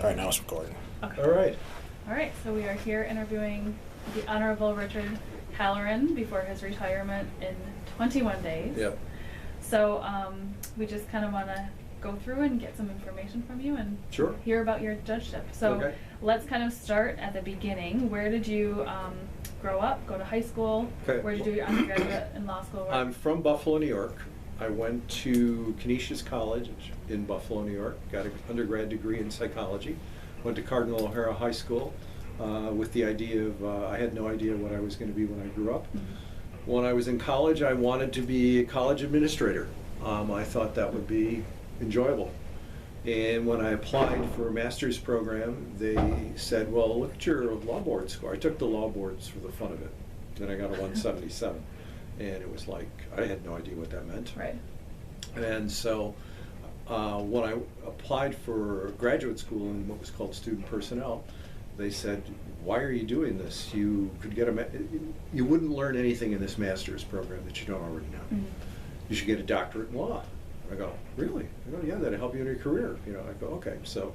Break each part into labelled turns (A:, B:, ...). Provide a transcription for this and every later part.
A: All right, now it's recording.
B: Okay.
C: All right.
B: All right, so we are here interviewing the Honorable Richard Halloran before his retirement in 21 days.
C: Yep.
B: So we just kind of want to go through and get some information from you and
C: Sure.
B: hear about your judgeship. So
C: Okay.
B: let's kind of start at the beginning. Where did you grow up, go to high school?
C: Okay.
B: Where did you do your undergraduate and law school work?
C: I'm from Buffalo, New York. I went to Canisius College in Buffalo, New York, got an undergrad degree in psychology, went to Cardinal O'Hara High School with the idea of, I had no idea what I was going to be when I grew up.
B: Mm-hmm.
C: When I was in college, I wanted to be a college administrator. I thought that would be enjoyable. And when I applied for a master's program, they said, well, look at your law board score. I took the law boards for the fun of it. Then I got a 177. And it was like, I had no idea what that meant.
B: Right.
C: And so when I applied for graduate school in what was called student personnel, they said, why are you doing this? You could get you wouldn't learn anything in this master's program that you don't already know.
B: Mm-hmm.
C: You should get a doctorate in law. I go, really? I go, yeah, that'll help you in your career. You know, I go, okay. So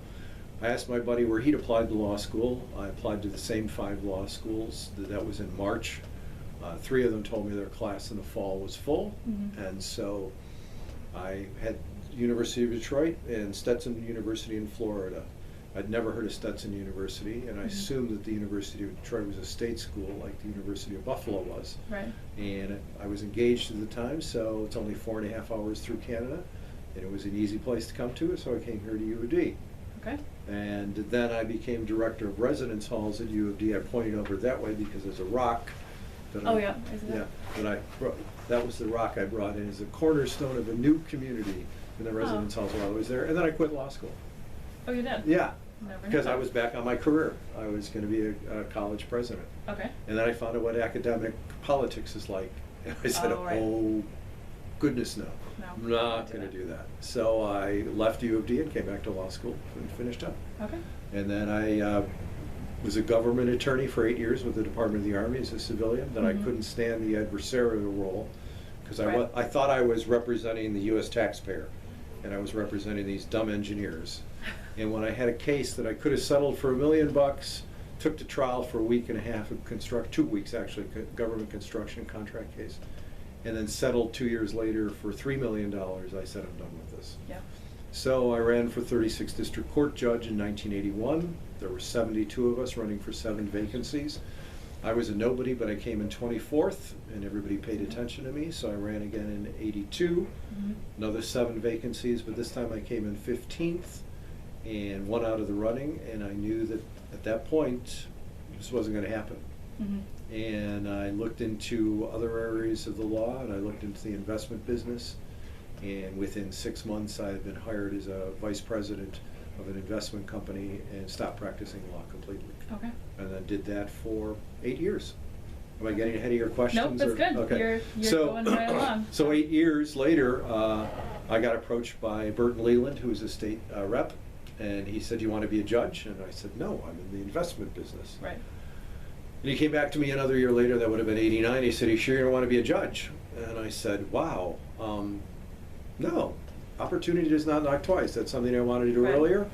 C: I asked my buddy where he'd applied to law school. I applied to the same 5 law schools. That was in March. 3 of them told me their class in the fall was full.
B: Mm-hmm.
C: And so I had University of Detroit and Stetson University in Florida. I'd never heard of Stetson University, and I assumed that the University of Detroit was a state school like the University of Buffalo was.
B: Right.
C: And I was engaged at the time, so it's only 4.5 hours through Canada, and it was an easy place to come to, so I came here to U of D.
B: Okay.
C: And then I became director of residence halls at U of D. I pointed over that way because there's a rock that
B: Oh, yeah. Isn't
C: yeah,
B: it?
C: that I brought. That was the rock I brought in as a cornerstone of a new community in the residence halls while I was there. And then I quit law school.
B: Oh, you did?
C: Yeah,
B: Never knew
C: because I
B: that.
C: was back on my career. I was going to be a college president.
B: Okay.
C: And then I found out what academic politics is like. And I said,
B: Oh, right.
C: oh, goodness no.
B: No,
C: I'm not going to do that. So I left U of D and came back to law school and finished up.
B: Okay.
C: And then I was a government attorney for 8 years with the Department of the Army as a civilian. Then
B: Mhm.
C: I couldn't stand the adversarial role because
B: Right.
C: I thought I was representing the U.S. taxpayer, and I was representing these dumb engineers. And when I had a case that I could have settled for $1 million, took to trial for a week and a half of 2 weeks actually, government construction contract case, and then settled 2 years later for $3 million, I said, I'm done with this.
B: Yeah.
C: So I ran for 36th District Court Judge in 1981. There were 72 of us running for 7 vacancies. I was a nobody, but I came in 24th, and everybody paid attention to me, so I ran again in 82.
B: Mm-hmm.
C: Another 7 vacancies, but this time I came in 15th and won out of the running, and I knew that at that point this wasn't going to happen.
B: Mm-hmm.
C: And I looked into other areas of the law, and I looked into the investment business. And within 6 months, I had been hired as a vice president of an investment company and stopped practicing law completely.
B: Okay.
C: And then did that for 8 years. Am I getting ahead of your questions?
B: Nope, that's
C: or-
B: good.
C: Okay.
B: You're going right along.
C: So 8 years later, I got approached by Burton Leland, who was a state rep, and he said, "Do you want to be a judge?" And I said, "No, I'm in the investment business."
B: Right.
C: And he came back to me another year later, that would have been 89. He said, "Are you sure you don't want to be a judge?" And I said, wow, no, opportunity does not knock twice. That's something I wanted to do
B: Right.
C: earlier.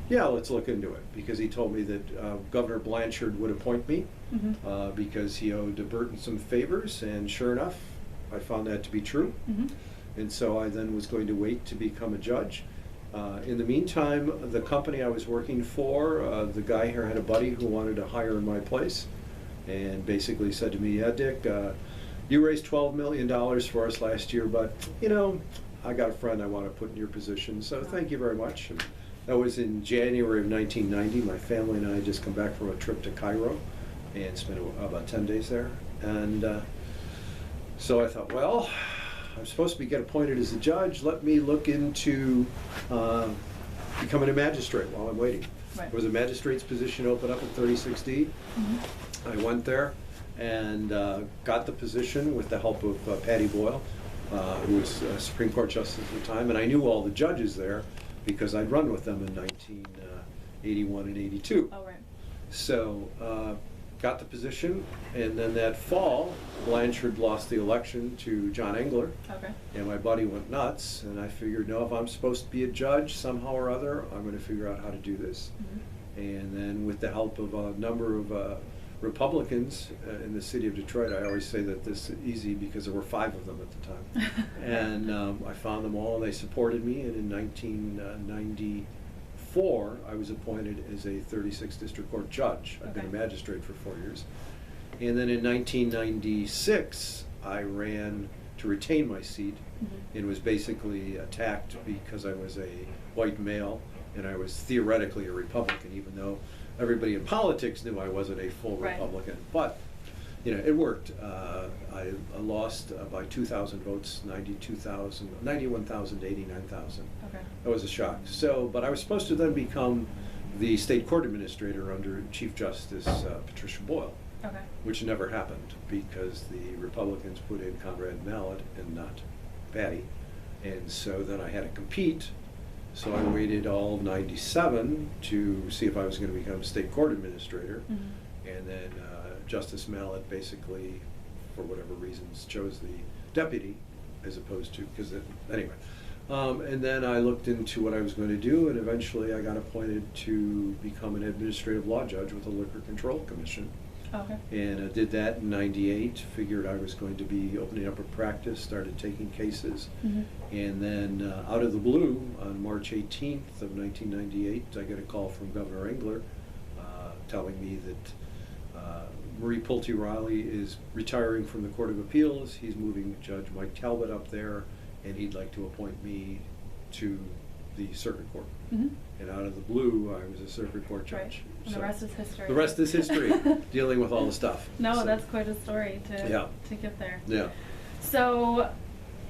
C: Yeah, let's look into it, because he told me that Governor Blanchard would appoint me
B: Mm-hmm.
C: because he owed Burton some favors, and sure enough, I found that to be true.
B: Mm-hmm.
C: And so I then was going to wait to become a judge. In the meantime, the company I was working for, the guy here had a buddy who wanted to hire in my place, and basically said to me, "Yeah, Dick, you raised $12 million for us last year, but, you know, I got a friend I want to put in your position, so thank you very much." And that was in January of 1990. My family and I had just come back from a trip to Cairo and spent about 10 days there. And so I thought, well, I'm supposed to get appointed as a judge. Let me look into becoming a magistrate while I'm waiting.
B: Right.
C: There was a magistrate's position open up at 36D.
B: Mm-hmm.
C: I went there and got the position with the help of Patty Boyle, who was Supreme Court Justice at the time, and I knew all the judges there because I'd run with them in 1981 and 82.
B: Oh, right.
C: So got the position, and then that fall, Blanchard lost the election to John Engler.
B: Okay.
C: And my buddy went nuts, and I figured, no, if I'm supposed to be a judge somehow or other, I'm going to figure out how to do this. And then with the help of a number of Republicans in the city of Detroit, I always say that this is easy because there were 5 of them at the time. And I found them all, and they supported me, and in 1994, I was appointed as a 36th District Court judge. I'd been a magistrate for 4 years. And then in 1996, I ran to retain my seat and was basically attacked because I was a white male and I was theoretically a Republican, even though everybody in politics knew I wasn't a full Republican. But, you know, it worked. I lost by 2,000 votes, 91,000 to 89,000.
B: Okay.
C: That was a shock. So, but I was supposed to then become the state court administrator under Chief Justice Patricia Boyle.
B: Okay.
C: Which never happened because the Republicans put in Conrad Mallett and not Patty. And so then I had to compete. So I waited all 97 to see if I was going to become state court administrator. And then Justice Mallett basically, for whatever reasons, chose the deputy as opposed to, because anyway. And then I looked into what I was going to do, and eventually I got appointed to become an administrative law judge with the Liquor Control Commission.
B: Okay.
C: And I did that in 98, figured I was going to be opening up a practice, started taking cases. And then out of the blue, on March 18th of 1998, I get a call from Governor Engler telling me that Marie Pulte Riley is retiring from the Court of Appeals. He's moving Judge Mike Talbot up there, and he'd like to appoint me to the circuit court. And out of the blue, I was a circuit court judge.
B: Right. And so the rest is history.
C: The rest is history, dealing with all the stuff.
B: No,
C: so
B: that's quite a story to get there.
C: Yeah.
B: So,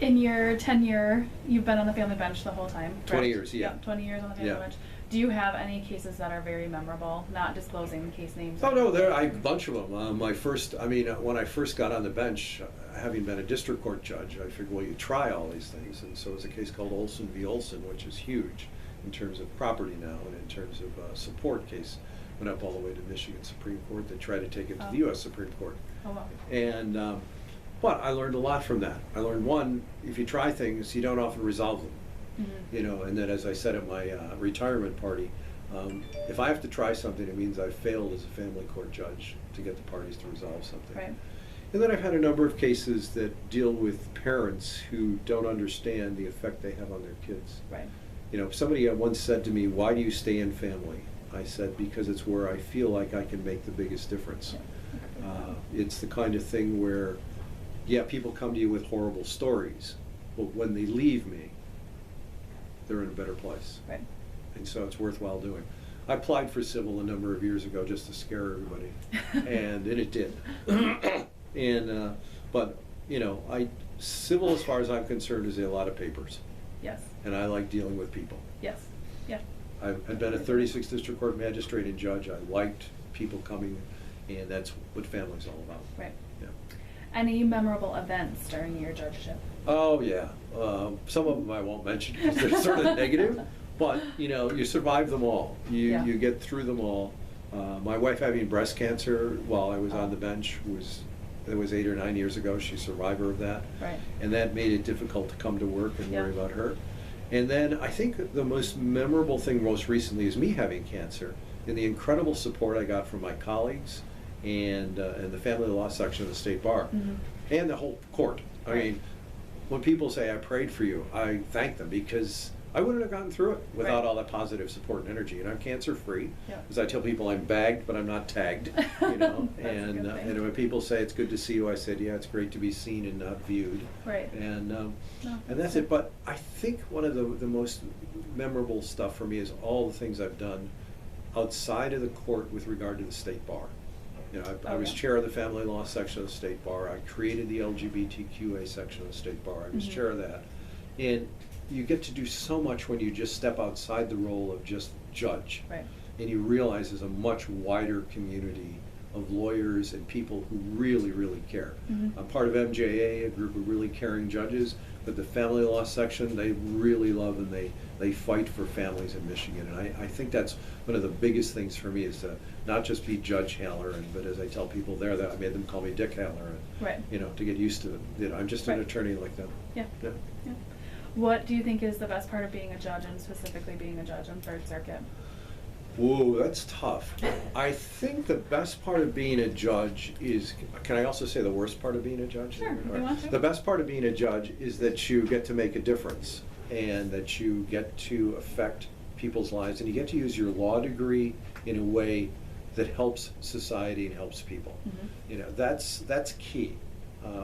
B: in your tenure, you've been on the family bench the whole time, correct?
C: 20 years, yeah.
B: 20 years on the family bench. Do you have any cases that are very memorable? Not disclosing the case names.
C: Oh no, there a bunch of them. When I first got on the bench, having been a district court judge, I figured, well, you try all these things, and so it was a case called Olson v. Olson, which is huge in terms of property now, and in terms of support case, went up all the way to Michigan Supreme Court. They tried to take it to the U.S. Supreme Court.
B: Oh wow.
C: And but I learned a lot from that. I learned, one, if you try things, you don't often resolve them. You know, and then as I said at my retirement party, if I have to try something, it means I've failed as a family court judge to get the parties to resolve something.
B: Right.
C: And then I've had a number of cases that deal with parents who don't understand the effect they have on their kids.
B: Right.
C: You know, somebody once said to me, "Why do you stay in family?" I said, "Because it's where I feel like I can make the biggest difference." It's the kind of thing where, yeah, people come to you with horrible stories, but when they leave me, they're in a better place.
B: Right.
C: And so it's worthwhile doing. I applied for civil a number of years ago just to scare everybody, and it did. And but you know, civil, as far as I'm concerned, is a lot of papers.
B: Yes.
C: And I like dealing with people.
B: Yes. Yeah.
C: I've been a 36th District Court magistrate and judge. I liked people coming, and that's what family's all about.
B: Right.
C: Yeah.
B: Any memorable events during your judgeship?
C: Oh yeah, some of them I won't mention because they're sort of negative, but you know, you survive them all. You get through them all. My wife having breast cancer while I was on the bench was 8 or 9 years ago. She's a survivor of that,
B: right.
C: And that made it difficult to come to work and worry about her. And then I think the most memorable thing most recently is me having cancer and the incredible support I got from my colleagues and the family law section of the state bar and the whole court. I mean, when people say I prayed for you, I thank them because I wouldn't have gotten through it without all that positive support and energy. And I'm cancer free, because I tell people I'm bagged, but I'm not tagged. You know, and when people say it's good to see you, I said, yeah, it's great to be seen and not viewed.
B: Right.
C: And that's it. But I think one of the most memorable stuff for me is all the things I've done outside of the court with regard to the state bar. You know, I was chair of the family law section of the state bar. I created the LGBTQA section of the state bar. I was chair of that. And you get to do so much when you just step outside the role of just judge.
B: Right.
C: And you realize there's a much wider community of lawyers and people who really, really care. I'm part of MJA, a group of really caring judges, but the family law section, they really love, and they fight for families in Michigan. And I think that's one of the biggest things for me, is to not just be Judge Halloran, but as I tell people there, that I made them call me Dick Halloran.
B: Right.
C: You know, to get used to it. You know, I'm just an
B: Right.
C: attorney like them.
B: Yeah.
C: Yeah.
B: Yeah. What do you think is the best part of being a judge, and specifically being a judge on Third Circuit?
C: Whoa, that's tough. I think the best part of being a judge is, can I also say the worst part of being a judge?
B: Sure, if you want to.
C: The best part of being a judge is that you get to make a difference, and that you get to affect people's lives, and you get to use your law degree in a way that helps society and helps people.
B: Mm-hmm.
C: You know, that's key.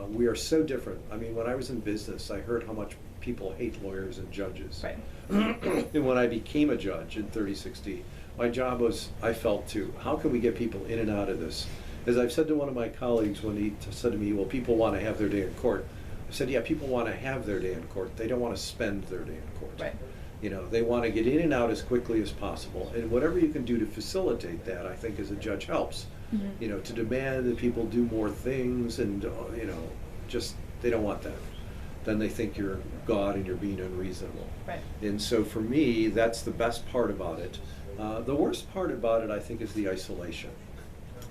C: We are so different. I mean, when I was in business, I heard how much people hate lawyers and judges.
B: Right.
C: And when I became a judge in 3060, my job was, I felt, to how can we get people in and out of this? As I've said to one of my colleagues when he said to me, well, people want to have their day in court. I said, yeah, people want to have their day in court. They don't want to spend their day in court.
B: Right.
C: You know, they want to get in and out as quickly as possible. And whatever you can do to facilitate that, I think, as a judge helps.
B: Mm-hmm.
C: You know, to demand that people do more things, and, you know, just, they don't want that. Then they think you're God and you're being unreasonable.
B: Right.
C: And so for me, that's the best part about it. The worst part about it, I think, is the isolation.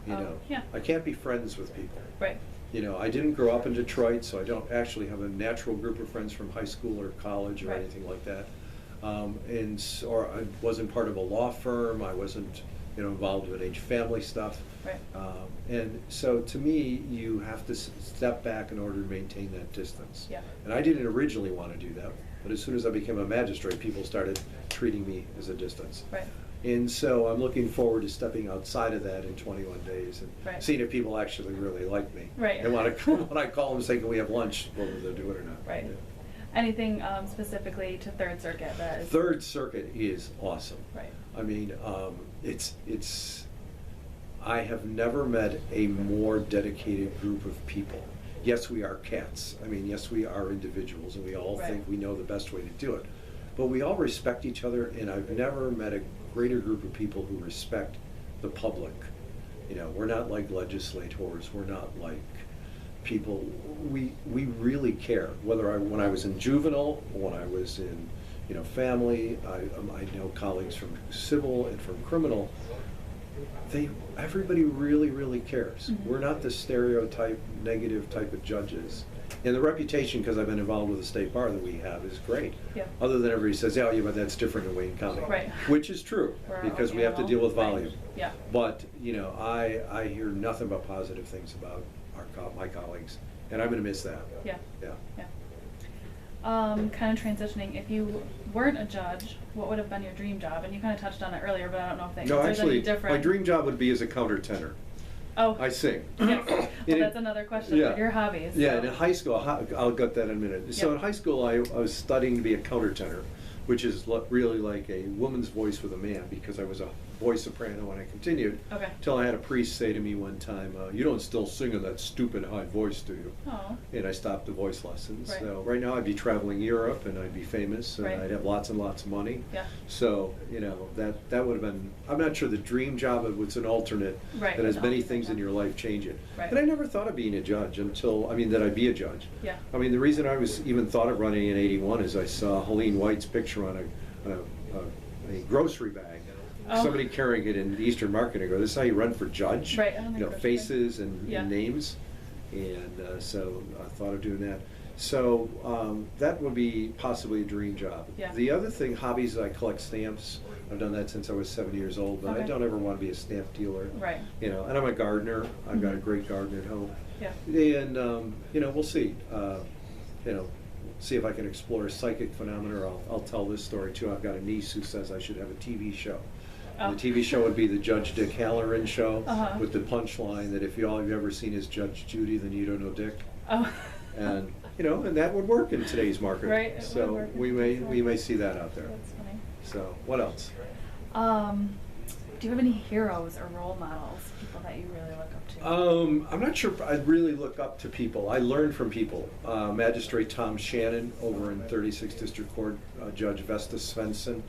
C: You
B: Oh,
C: know,
B: yeah.
C: I can't be friends with people.
B: Right.
C: You know, I didn't grow up in Detroit, so I don't actually have a natural group of friends from high school or college or
B: Right.
C: anything like that. Or I wasn't part of a law firm. I wasn't, you know, involved with age family stuff.
B: Right.
C: And so to me, you have to step back in order to maintain that distance.
B: Yeah.
C: And I didn't originally want to do that, but as soon as I became a magistrate, people started treating me as a distance.
B: Right.
C: And so I'm looking forward to stepping outside of that in 21 days and
B: Right.
C: seeing if people actually really like me.
B: Right.
C: And when I call them and say, can we have lunch, whether they'll do it or not.
B: Right.
C: Yeah.
B: Anything specifically to Third Circuit that is...
C: Third Circuit is awesome.
B: Right.
C: I mean, I have never met a more dedicated group of people. Yes, we are cats. I mean, yes, we are individuals, and we all
B: Right.
C: think we know the best way to do it. But we all respect each other, and I've never met a greater group of people who respect the public. You know, we're not like legislators. We're not like people. We really care. When I was in juvenile, when I was in, you know, family, I know colleagues from civil and from criminal. Everybody really cares.
B: Mhm.
C: We're not the stereotype, negative type of judges. And the reputation, because I've been involved with the state bar, that we have is great.
B: Yeah.
C: Other than everybody says, yeah, but that's different in Wayne County.
B: Right.
C: Which is true,
B: We're
C: because we
B: all
C: have to deal with
B: right.
C: volume.
B: Yeah.
C: But, you know, I hear nothing but positive things about my colleagues, and I'm going to miss that.
B: Yeah.
C: Yeah.
B: Yeah. Kind of transitioning, if you weren't a judge, what would have been your dream job? And you kind of touched on it earlier, but I don't know if
C: No,
B: there's any
C: actually,
B: different...
C: my dream job would be as a countertenor.
B: Oh.
C: I sing.
B: Yes. Well,
C: And
B: that's another question.
C: yeah.
B: Your hobbies.
C: Yeah,
B: so.
C: and in high school, I'll get that in a minute. So
B: Yep.
C: in high school, I was studying to be a countertenor, which is really like a woman's voice with a man, because I was a voice soprano when I continued.
B: Okay.
C: Till I had a priest say to me one time, you don't still sing in that stupid high voice, do you?
B: Oh.
C: And I stopped the voice lessons.
B: Right.
C: So right now I'd be traveling Europe, and I'd be famous, and
B: Right.
C: I'd have lots and lots of money.
B: Yeah.
C: So, you know, that would have been, I'm not sure the dream job, but it's an alternate
B: Right,
C: that has
B: an
C: many
B: alternate
C: things in
B: job.
C: your life change it.
B: Right.
C: And I never thought of being a judge that I'd be a judge.
B: Yeah.
C: I mean, the reason I was even thought of running in '81 is I saw Helene White's picture on a grocery bag.
B: Oh.
C: Somebody carrying it in the Eastern Market. I go, this is how you run for judge?
B: Right, I don't
C: You
B: think
C: know,
B: that's
C: faces and
B: Yeah.
C: names. And so I thought of doing that. So that would be possibly a dream job.
B: Yeah.
C: The other thing, hobbies, I collect stamps. I've done that since I was 7 years old, but I
B: Okay.
C: don't ever want to be a stamp dealer.
B: Right.
C: You know, and I'm a gardener. I've got a
B: Mhm.
C: great garden at home.
B: Yeah.
C: And, you know, we'll see. You know, see if I can explore psychic phenomena, or I'll tell this story too. I've got a niece who says I should have a TV show.
B: Oh.
C: The TV show would be the Judge Dick Halloran show,
B: Uh-huh.
C: with the punchline that if all you've ever seen is Judge Judy, then you don't know Dick.
B: Oh.
C: And, you know, and that would work in today's market.
B: Right, it would
C: So
B: work in
C: we may
B: today's market.
C: see that out there.
B: That's funny.
C: So what else?
B: Do you have any heroes or role models, people that you really look up to?
C: I'm not sure I really look up to people. I learn from people. Magistrate Tom Shannon over in 36th District Court, Judge Vesta Svensson.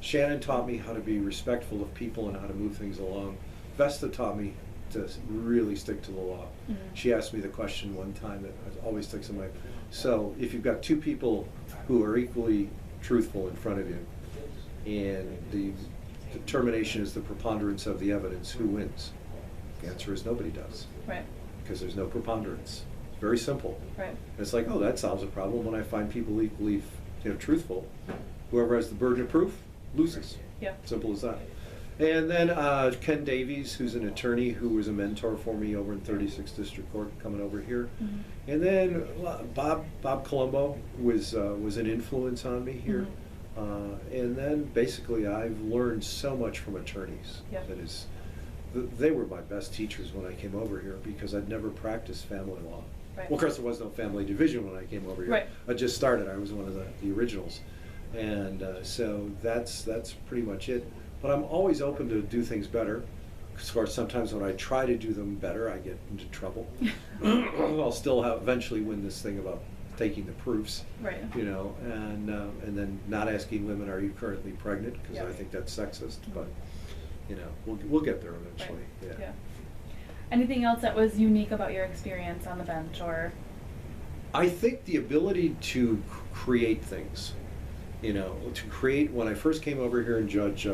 C: Shannon taught me how to be respectful of people and how to move things along. Vesta taught me to really stick to the law.
B: Mhm.
C: She asked me the question one time that always sticks in my. So if you've got two people who are equally truthful in front of you, and the determination is the preponderance of the evidence, who wins? The answer is nobody does.
B: Right.
C: Because there's no preponderance. Very simple.
B: Right.
C: It's like, oh, that solves a problem. When I find people equally, truthful, whoever has the burden of proof loses.
B: Yeah.
C: Simple as that. And then Ken Davies, who's an attorney who was a mentor for me over in 36th District Court, coming over here.
B: Mhm.
C: And then Bob Colombo was an influence on me here. And then basically I've learned so much from attorneys.
B: Yeah.
C: That is, they were my best teachers when I came over here because I'd never practiced family law.
B: Right.
C: Well, of course, there was no family division when I came over here.
B: Right.
C: I just started. I was one of the originals. And so that's pretty much it. But I'm always open to do things better. Of course, sometimes when I try to do them better, I get into trouble. I'll still eventually win this thing about taking the proofs.
B: Right.
C: And then not asking women, are you currently pregnant? Because
B: Yeah.
C: I think that's sexist. But, we'll get there eventually.
B: Right.
C: Yeah.
B: Anything else that was unique about your experience on the bench, or?
C: I think the ability to create things, to create. When I first came over here and Judge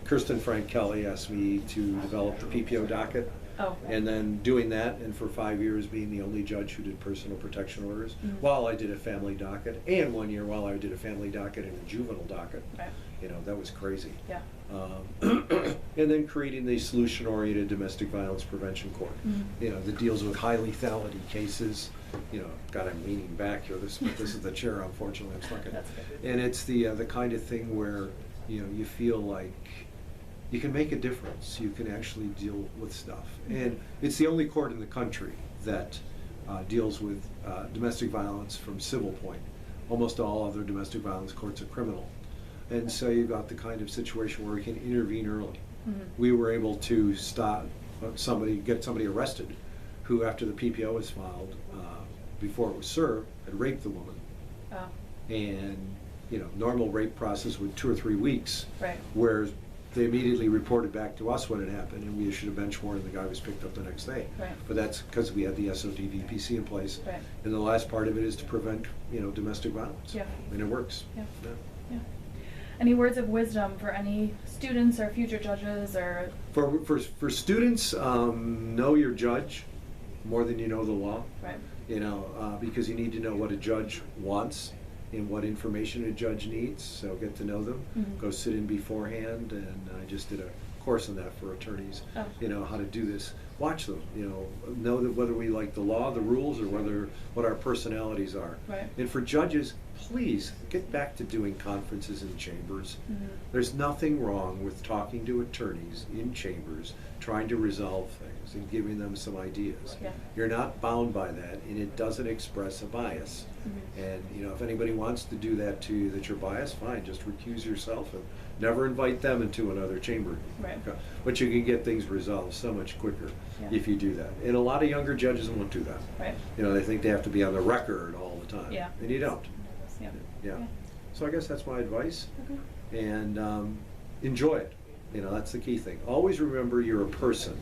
C: Kirsten Frank Kelly asked me to develop the PPO docket.
B: Oh.
C: And then doing that, and for 5 years being the only judge who did personal protection orders,
B: Mhm.
C: while I did a family docket, and 1 year while I did a family docket and a juvenile docket.
B: Right.
C: That was crazy.
B: Yeah.
C: And then creating the solution-oriented domestic violence prevention court,
B: Mhm.
C: that deals with high lethality cases. God, I'm leaning back here. This is the chair, unfortunately, I'm stuck in.
B: That's good.
C: And it's the kind of thing where, you feel like you can make a difference. You can actually deal with stuff. And it's the only court in the country that deals with domestic violence from civil point. Almost all other domestic violence courts are criminal. And so you've got the kind of situation where we can intervene early.
B: Mhm.
C: We were able to stop get somebody arrested who, after the PPO was filed, before it was served, had raped the woman.
B: Oh.
C: And, normal rape process with 2 or 3 weeks.
B: Right.
C: Whereas they immediately reported back to us when it happened, and we issued a bench warrant, and the guy was picked up the next day.
B: Right.
C: But that's because we had the SODVPC in place.
B: Right.
C: And the last part of it is to prevent, domestic violence.
B: Yeah.
C: And it works.
B: Yeah. Yeah. Any words of wisdom for any students or future judges, or?
C: For students, know your judge more than you know the law.
B: Right.
C: Because you need to know what a judge wants and what information a judge needs, so get to know them.
B: Mhm.
C: Go sit in beforehand, and I just did a course on that for attorneys.
B: Oh.
C: How to do this. Watch them, know that whether we like the law, the rules, or what our personalities are.
B: Right.
C: And for judges, please get back to doing conferences in chambers.
B: Mhm.
C: There's nothing wrong with talking to attorneys in chambers, trying to resolve things and giving them some ideas.
B: Yeah.
C: You're not bound by that, and it doesn't express a bias.
B: Mhm.
C: And if anybody wants to do that to you, that you're biased, fine, just recuse yourself and never invite them into another chamber.
B: Right.
C: But you can get things resolved so much quicker
B: Yeah.
C: if you do that. And a lot of younger judges won't do that.
B: Right.
C: They think they have to be on the record all the time.
B: Yeah.
C: And you don't.
B: Yeah.
C: Yeah. So I guess that's my advice.
B: Okay.
C: And enjoy it. That's the key thing. Always remember you're a person.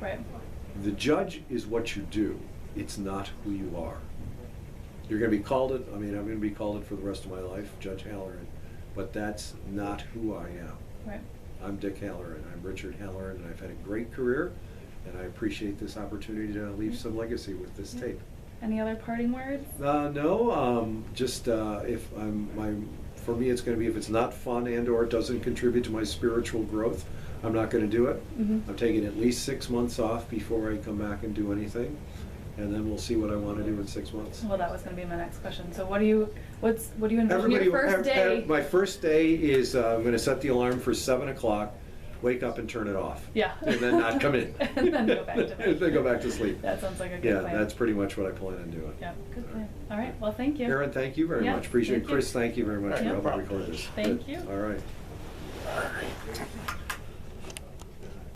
B: Right.
C: The judge is what you do. It's not who you are. You're going to be called it. I'm going to be called it for the rest of my life, Judge Halloran. But that's not who I am.
B: Right.
C: I'm Dick Halloran. I'm Richard Halloran, and I've had a great career, and I appreciate this opportunity to leave some legacy with this
B: Yeah.
C: tape.
B: Any other parting words?
C: No, just if for me, it's going to be if it's not fun and/or it doesn't contribute to my spiritual growth, I'm not going to do it.
B: Mhm.
C: I'm taking at least 6 months off before I come back and do anything, and then we'll see what I want to do in 6 months.
B: Well, that was going to be my next question. So, what do you envision your first day?
C: My first day is I'm going to set the alarm for 7 o'clock. Wake up and turn it off.
B: Yeah.
C: And then not come in.
B: And then go back to bed.
C: And then go back to sleep.
B: That sounds like a good
C: Yeah,
B: plan.
C: that's pretty much what I plan on doing.
B: Yeah, good plan. All right. Well, thank you.
C: Aaron, thank you very
B: Yeah,
C: much. Appreciate it.
B: thank you.
C: Chris, thank you very much for
B: Yeah.
C: helping record this.
B: Thank
C: Good.
B: you.
C: All right.